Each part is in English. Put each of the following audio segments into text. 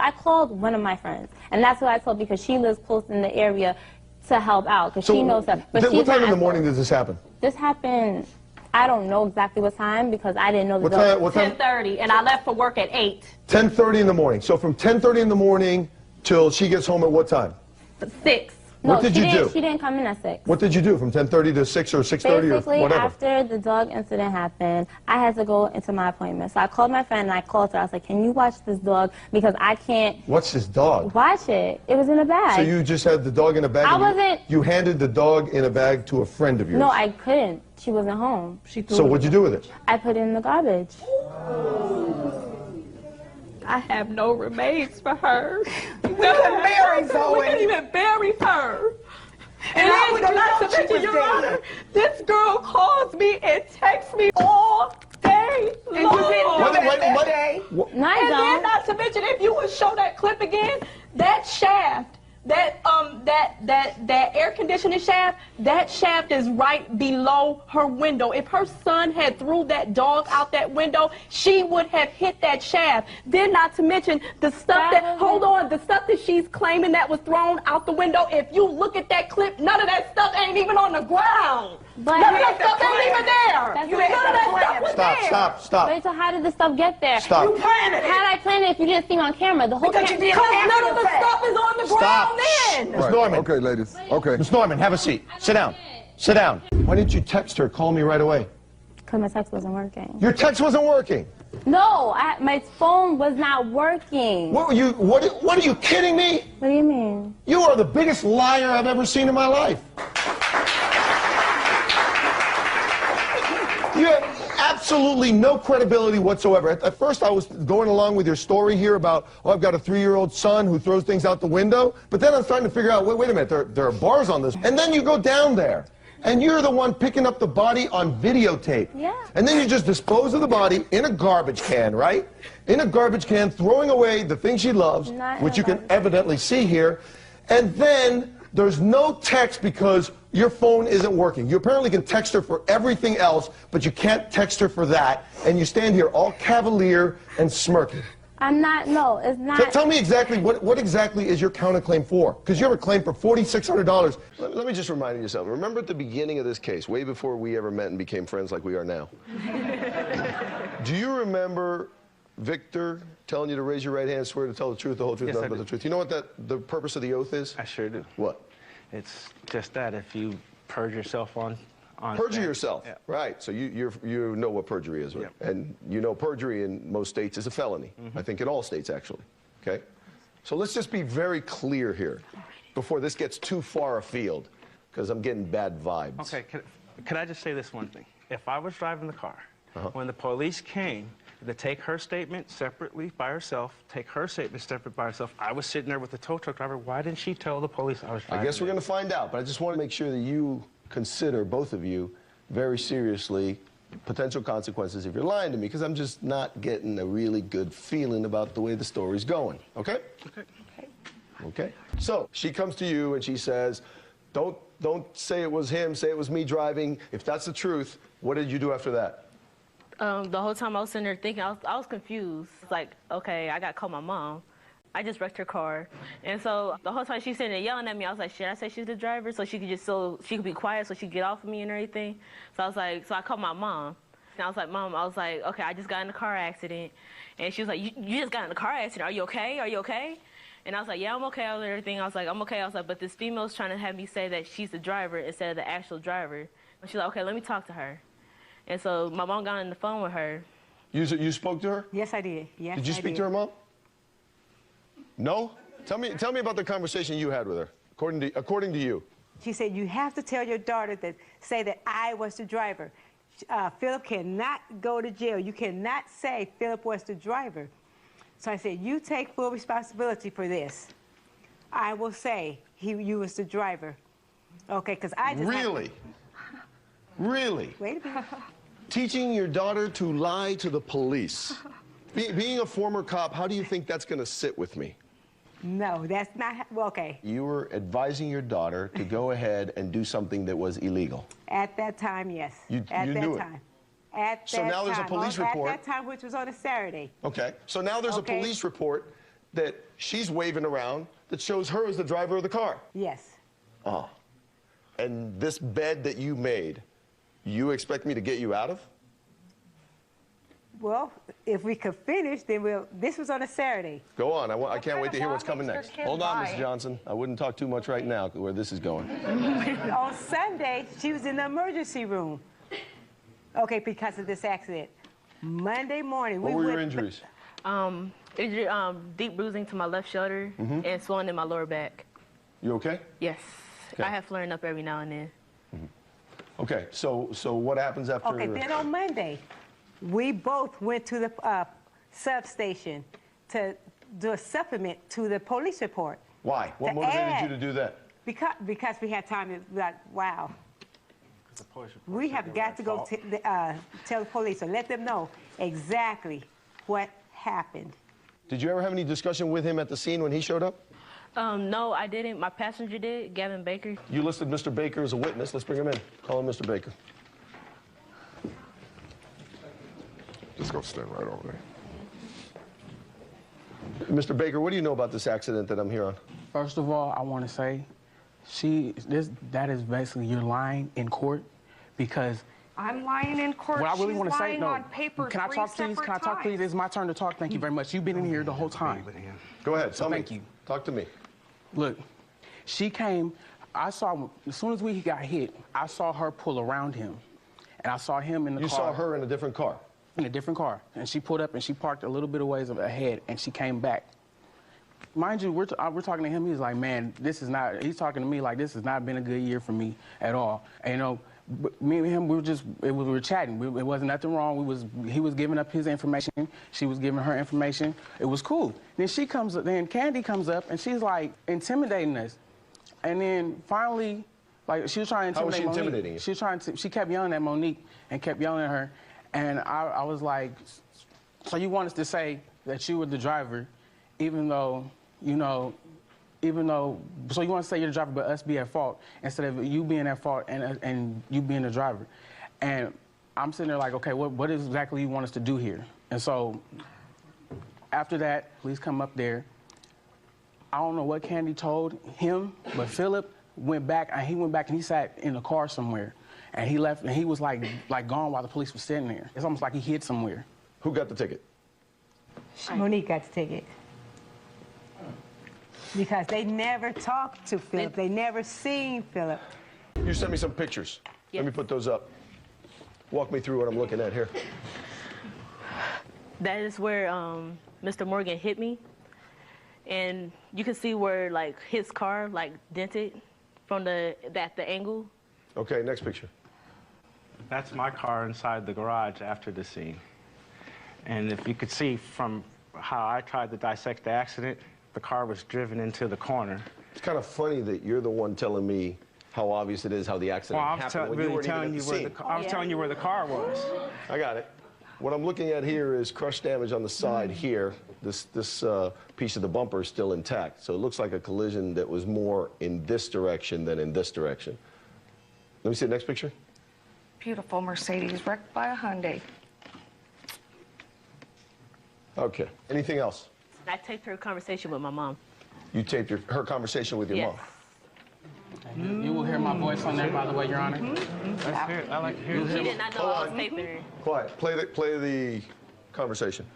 I called one of my friends, and that's what I told because she lives close in the area to help out because she knows that. But what time in the morning does this happen? This happened, I don't know exactly what time because I didn't know the what time? 10:30, and I left for work at 8. 10:30 in the morning. So from 10:30 in the morning till she gets home at what time? 6. No, what did you do? She didn't come in at 6. What did you do from 10:30 to 6 or 6:30 or whatever? Basically, after the dog incident happened, I had to go into my appointment. So I called my friend and I called her. I was like, can you watch this dog? Because I can't... What's this dog? Watch it. It was in a bag. So you just had the dog in a bag? I wasn't... You handed the dog in a bag to a friend of yours? No, I couldn't. She wasn't home. So what'd you do with it? I put it in the garbage. I have no remains for her. We can bury Zoe. We can't even bury her. And I would have known she was dead. This girl calls me and texts me all day long. And you didn't do that day. No, And then not to mention, if you would show that clip again, that shaft, that air conditioning shaft, that shaft is right below her window. If her son had threw that dog out that window, she would have hit that shaft. Then not to mention the stuff the stuff that she's claiming that was thrown out the window. If you look at that clip, none of that stuff ain't even on the ground. But none of that stuff ain't even there. None of that stuff was there. Stop. Wait, so how did the stuff get there? Stop. You planned it. How did I plan it if you didn't see me on camera? The whole Because you didn't Because have none of the the fact. stuff is on the ground then. Miss Norman. Okay, ladies. Okay. Miss Norman, have a seat. Sit down. Sit down. Why didn't you text her? Call me right away. Because my text wasn't working. Your text wasn't working. No, my phone was not working. What are you kidding me? What do you mean? You are the biggest liar I've ever seen in my life. You have absolutely no credibility whatsoever. At first, I was going along with your story here about, oh, I've got a 3-year-old son who throws things out the window. But then I'm starting to figure out, wait a minute, there are bars on this. And then you go down there, and you're the one picking up the body on videotape. Yeah. And then you just dispose of the body in a garbage can, right? In a garbage can, throwing away the thing she loves, which you can evidently see here. And then there's no text because your phone isn't working. You apparently can text her for everything else, but you can't text her for that. And you stand here all cavalier and smirking. I'm not, no, it's not. Tell me exactly, what exactly is your counterclaim for? Because you have a claim for $4,600. Let me just remind yourself, remember at the beginning of this case, way before we ever met and became friends like we are now. Do you remember Victor telling you to raise your right hand, swear to tell the truth, the whole truth, nothing but the truth? You know what the purpose of the oath is? I sure do. What? It's just that if you perjure yourself on perjure yourself, yeah. Right? So you know what perjury is, right? Yeah. And you know perjury in most states is a felony. I think in all states actually. Okay. So let's just be very clear here, before this gets too far afield, because I'm getting bad vibes. Okay. Could I just say this one thing? If I was driving the car, when the police came to take her statement separately by herself, take her statement separate by herself, I was sitting there with the tow truck driver. Why didn't she tell the police I was driving? I guess we're going to find out, but I just want to make sure that you consider, both of you, very seriously potential consequences if you're lying to me, because I'm just not getting a really good feeling about the way the story's going. Okay? Okay. So she comes to you and she says, don't say it was him, say it was me driving. If that's the truth, what did you do after that? The whole time I was sitting there thinking, I was confused. It's like, okay, I got to call my mom. I just wrecked her car. And so the whole time she's sitting there yelling at me, I was like, should I say she's the driver so she could be quiet so she could get off of me and everything? So I was like, so I called my mom. And I was like, Mom, okay, I just got in a car accident. And she was like, you just got in a car accident. Are you okay? Are you okay? And I was like, yeah, I'm okay and everything. I was like, I'm okay. I was like, but this female's trying to have me say that she's the driver instead of the actual driver. And she's like, okay, let me talk to her. And so my mom got on the phone with her. You spoke to her? Yes, I did. Yes, Did you speak to her, Mom? No? Tell me about the conversation you had with her, according to you. She said, you have to tell your daughter say that I was the driver. Philip cannot go to jail. You cannot say Philip was the driver. So I said, you take full responsibility for this. I will say you was the driver. Okay, because I just Really? Really? Wait a minute. Teaching your daughter to lie to the police. Being a former cop, how do you think that's going to sit with me? No, that's not, well, okay. You were advising your daughter to go ahead and do something that was illegal. At that time, yes. You knew it. At So that now there's a time. police report. At that time, which was on a Saturday. Okay. So now there's a police report that she's waving around that shows her as the driver of the car. Yes. Oh. And this bed that you made, you expect me to get you out of? Well, if we could finish, then we'll. This was on a Saturday. Go on. I can't wait to hear what's coming next. Hold on, Ms. Johnson. I wouldn't talk too much right now where this is going. On Sunday, she was in the emergency room. Okay, because of this accident. Monday morning, What were your injuries? Deep bruising to my left shoulder and swelling in my lower back. You okay? Yes. Okay. I have flaring up every now and then. Okay, so what happens after? Okay, then on Monday, we both went to the substation to do a supplement to the police report. Why? What motivated you to do that? Because we had time to, like, wow. We have got to go tell the police or let them know exactly what happened. Did you ever have any discussion with him at the scene when he showed up? No, I didn't. My passenger did, Gavin Baker. You listed Mr. Baker as a witness. Let's bring him in. Call him Mr. Baker. Just go stand right over there. Mr. Baker, what do you know about this accident that I'm here on? First of all, I want to say, that is basically you're lying in court, because I'm lying in court. what I really want to say, no. On paper Can I talk, please? Can I talk, please? It's my turn to talk. Thank you very much. You've been in here the whole time. Go ahead. Tell me. Thank you. Talk to me. Look, she came. I saw as soon as we got hit, I saw her pull around him, and I saw him in the car. You saw her in a different car? In a different car, and she pulled up and she parked a little bit of ways ahead, and she came back. Mind you, we're talking to him. He's like, man, this is not. He's talking to me like this has not been a good year for me at all. And, you know, me and him, we were chatting. It wasn't nothing wrong. He was giving up his information. She was giving her information. It was cool. Then Candy comes up and she's like intimidating us. And then finally, like, she was trying to intimidate Monique. How was she intimidating you? She kept yelling at Monique and kept yelling at her. And I was like, so you want us to say that you were the driver, even though, so you want to say you're the driver, but us be at fault, instead of you being at fault and you being the driver. And I'm sitting there like, okay, what exactly you want us to do here? And so after that, police come up there. I don't know what Candy told him, but Philip went back, and he sat in the car somewhere. And he left, and he was like gone while the police was sitting there. It's almost like he hid somewhere. Who got the ticket? Monique got the ticket. Because they never talked to Philip. They never seen Philip. You sent me some pictures. Yes. Let me put those up. Walk me through what I'm looking at here. That is where Mr. Morgan hit me. And you can see where, like, his car, like, dented from the angle. Okay, next picture. That's my car inside the garage after the scene. And if you could see from how I tried to dissect the accident, the car was driven into the corner. It's kind of funny that you're the one telling me how obvious it is how the accident happened when you weren't even at the scene. I was telling you where the car was. I got it. What I'm looking at here is crush damage on the side here. This piece of the bumper is still intact. So it looks like a collision that was more in this direction than in this direction. Let me see the next picture. Beautiful Mercedes wrecked by a Hyundai. Okay. Anything else? I taped her conversation with my mom. You taped her conversation with your Yes. mom? You will hear my voice on there, by the way, Your Honor. Let's hear it. I like to hear She it. did not know I was taping her. Quiet. Play the conversation.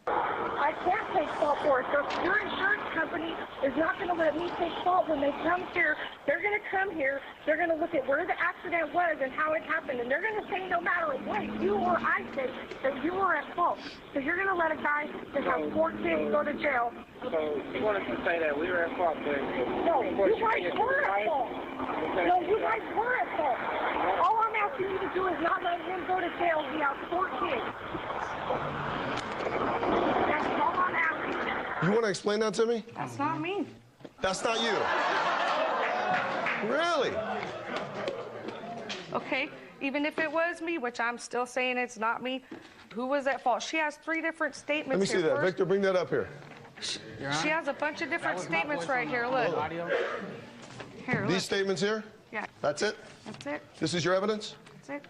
I can't take fault for it. So if your insurance company is not going to let me take fault when they come here, they're going to come here, they're going to look at where the accident was and how it happened, and they're going to say no matter what you or I say that you were at fault. So you're going to let a guy that has 4 kids go to jail. So you want us to say that we were at fault, but No, you guys were at fault. No, you guys were at fault. All I'm asking you to do is not let him go to jail. He has 4 kids. That's all I'm asking. You want to explain that to me? That's not me. That's not you. Really? Okay, even if it was me, which I'm still saying it's not me, who was at fault? She has 3 different statements Let me see here. that. First, Victor, bring that up here. she has a bunch of different statements right here. Look. Audio. Here, look. These statements here? Yeah, That's it? that's it. This is your evidence? That's it.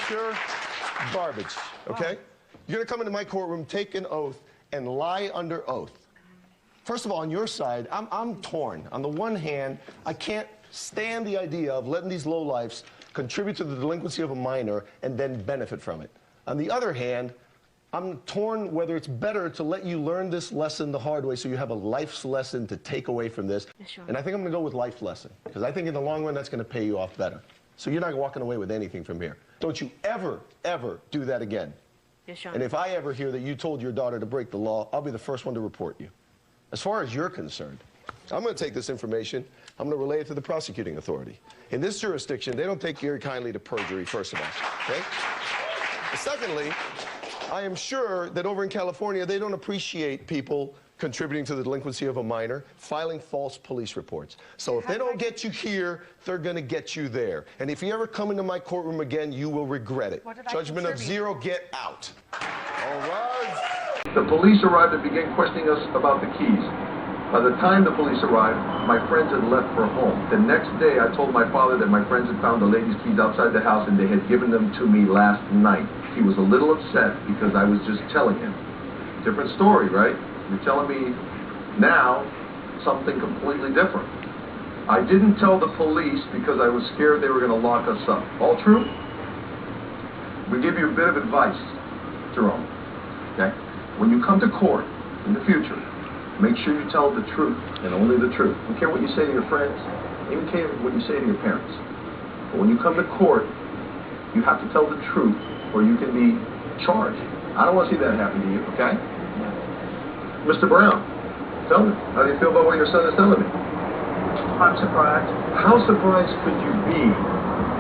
Sure. garbage, okay? You're gonna come into my courtroom, take an oath, and lie under oath. First of all, on your side, I'm torn. On the one hand, I can't stand the idea of letting these lowlifes contribute to the delinquency of a minor and then benefit from it. On the other hand, I'm torn whether it's better to let you learn this lesson the hard way so you have a life's lesson to take away from this. Yes, Your Honor. And I think I'm going to go with life lesson because I think in the long run that's going to pay you off better. So you're not walking away with anything from here. Don't you ever, ever do that again. Yes, Your Honor. And if I ever hear that you told your daughter to break the law, I'll be the first one to report you. As far as you're concerned, I'm going to take this information, I'm going to relay it to the prosecuting authority. In this jurisdiction, they don't take very kindly to perjury, first of all, okay? Secondly, I am sure that over in California, they don't appreciate people contributing to the delinquency of a minor, filing false police reports. So if they don't get you here, they're going to get you there. And if you ever come into my courtroom again, you will regret it. Judgment of 0, get out. All right. The police arrived and began questioning us about the keys. By the time the police arrived, my friends had left for home. The next day, I told my father that my friends had found the lady's keys outside the house and they had given them to me last night. He was a little upset because I was just telling him. Different story, right? You're telling me now something completely different. I didn't tell the police because I was scared they were going to lock us up. All true? We give you a bit of advice, Jerome. Okay? When you come to court in the future, make sure you tell the truth and only the truth. I don't care what you say to your friends. I don't care what you say to your parents. But when you come to court, you have to tell the truth or you can be charged. I don't want to see that happen to you, okay? Mr. Brown, tell me, how do you feel about what your son is telling me? I'm surprised. How surprised could you be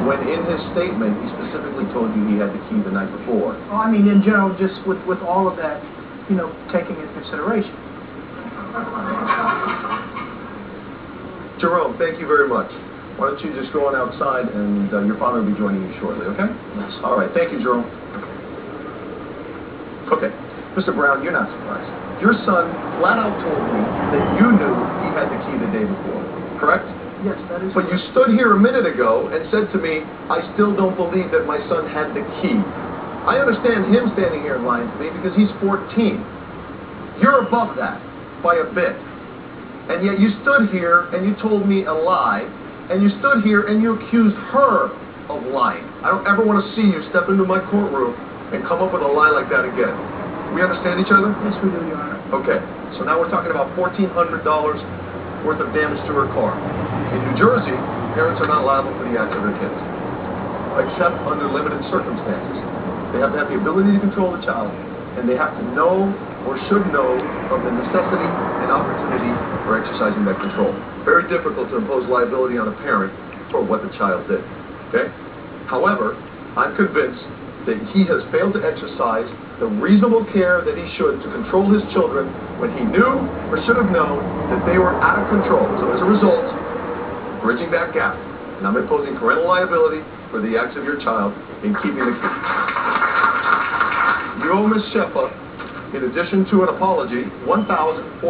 when in his statement he specifically told you he had the key the night before? Well, I mean, in general, just with all of that, you know, taking into consideration. Jerome, thank you very much. Why don't you just go on outside and your father will be joining you shortly, okay? Yes. All right, thank you, Jerome. Okay, Mr. Brown, you're not surprised. Your son flat out told me that you knew he had the key the day before, correct? Yes, that is. But you stood here a minute ago and said to me, I still don't believe that my son had the key. I understand him standing here and lying to me because he's 14. You're above that by a bit. And yet you stood here and you told me a lie, and you stood here and you accused her of lying. I don't ever want to see you step into my courtroom and come up with a lie like that again. We understand each other? Yes, we do, Your Honor. Okay, so now we're talking about $1,400 worth of damage to her car. In New Jersey, parents are not liable for the acts of their kids, except under limited circumstances. They have to have the ability to control the child, and they have to know or should know of the necessity and opportunity for exercising that control. Very difficult to impose liability on a parent for what the child did, okay? However, I'm convinced that he has failed to exercise the reasonable care that he should to control his children when he knew or should have known that they were out of control. So as a result, bridging that gap, and I'm imposing parental liability for the acts of your child in keeping the key. You owe Ms. Shepa, in addition to an apology, $1,450.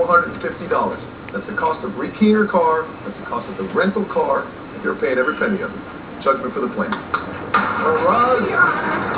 That's the cost of rekeying her car, that's the cost of the rental car, and you're paying every penny of it. Judgment for the plaintiff. All right.